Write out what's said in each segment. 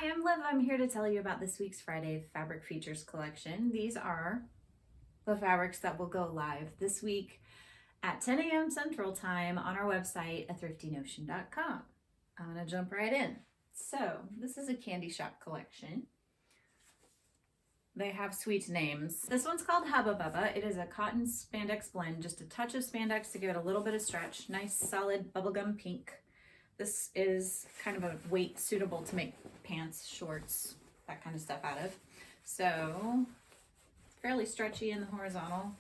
Hi, I'm Liv. I'm here to tell you about this week's Friday fabric features collection. These are the fabrics that will go live this week at 10 a.m. Central Time on our website at thriftynotion.com. I'm going to jump right in. So this is a candy shop collection. They have sweet names. This one's called Hubba Bubba. It is a cotton spandex blend, just a touch of spandex to give it a little bit of stretch. Nice solid bubblegum pink. This is kind of a weight suitable to make pants, shorts, that kind of stuff out of. So fairly stretchy in the horizontal,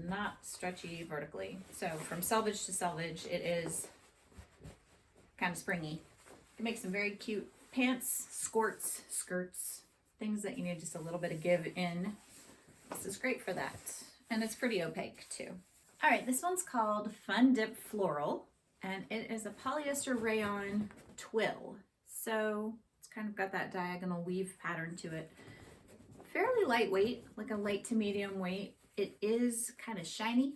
not stretchy vertically. So from selvage to selvage, it is kind of springy. You can make some very cute pants, skirts, things that you need just a little bit of give in. This is great for that. And it's pretty opaque too. All right, this one's called Fun Dip Floral, and it is a polyester rayon twill. So it's kind of got that diagonal weave pattern to it. Fairly lightweight, like a light to medium weight. It is kind of shiny.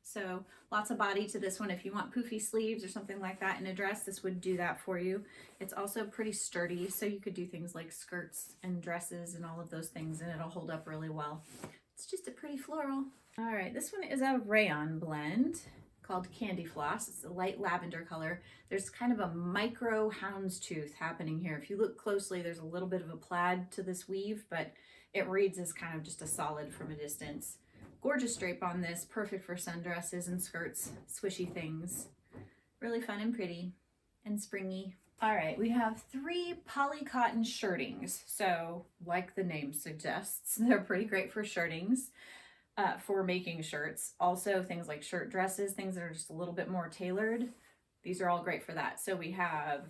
So lots of body to this one. If you want poofy sleeves or something like that in a dress, this would do that for you. It's also pretty sturdy, so you could do things like skirts and dresses and all of those things, and it'll hold up really well. It's just a pretty floral. All right, this one is a rayon blend called Candy Floss. It's a light lavender color. There's kind of a micro houndstooth happening here. If you look closely, there's a little bit of a plaid to this weave, but it reads as kind of just a solid from a distance. Gorgeous drape on this, perfect for sundresses and skirts, swishy things. Really fun and pretty and springy. All right, we have 3 poly cotton shirtings. So like the name suggests, they're pretty great for shirtings, for making shirts. Also things like shirt dresses, things that are just a little bit more tailored. These are all great for that. So we have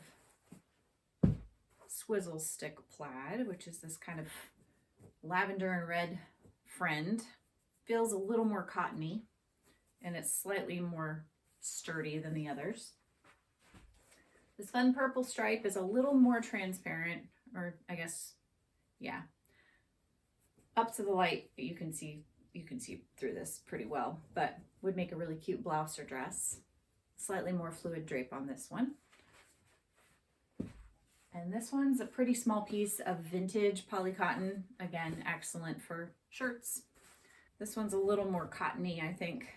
Swizzle Stick Plaid, which is this kind of lavender and red friend. Feels a little more cottony, and it's slightly more sturdy than the others. This fun purple stripe is a little more transparent, or I guess, yeah. Up to the light, you can see through this pretty well, but would make a really cute blouse or dress. Slightly more fluid drape on this one. And this one's a pretty small piece of vintage poly cotton. Again, excellent for shirts. This one's a little more cottony, I think,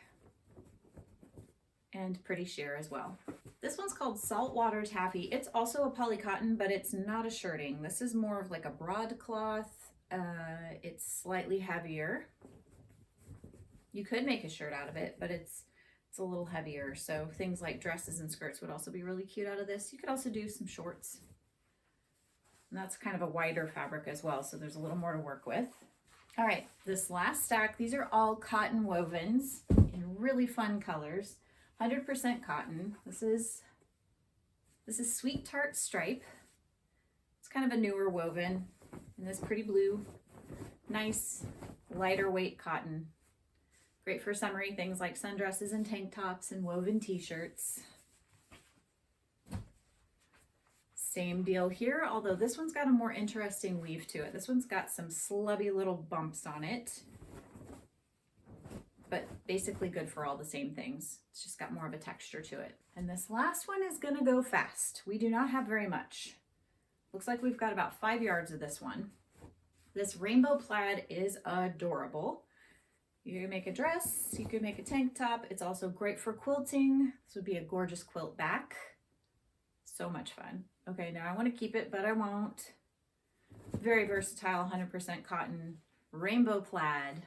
and pretty sheer as well. This one's called Saltwater Taffy. It's also a poly cotton, but it's not a shirting. This is more of like a broadcloth. It's slightly heavier. You could make a shirt out of it, but it's a little heavier. So things like dresses and skirts would also be really cute out of this. You could also do some shorts. And that's kind of a wider fabric as well, so there's a little more to work with. All right, this last stack, these are all cotton wovens in really fun colors. 100% cotton. This is Sweet Tart Stripe. It's kind of a newer woven in this pretty blue. Nice, lighter weight cotton. Great for summery things like sundresses and tank tops and woven t-shirts. Same deal here, although this one's got a more interesting weave to it. This one's got some slubby little bumps on it, but basically good for all the same things. It's just got more of a texture to it. And this last one is gonna go fast. We do not have very much. Looks like we've got about 5 yards of this one. This rainbow plaid is adorable. You can make a dress, you can make a tank top. It's also great for quilting. This would be a gorgeous quilt back. So much fun. Okay, now I want to keep it, but I won't. Very versatile, 100% cotton, rainbow plaid.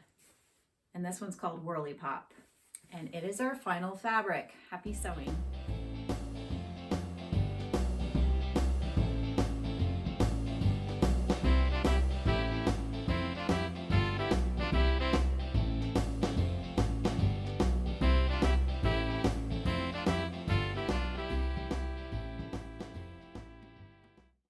And this one's called Whirly Pop. And it is our final fabric. Happy sewing.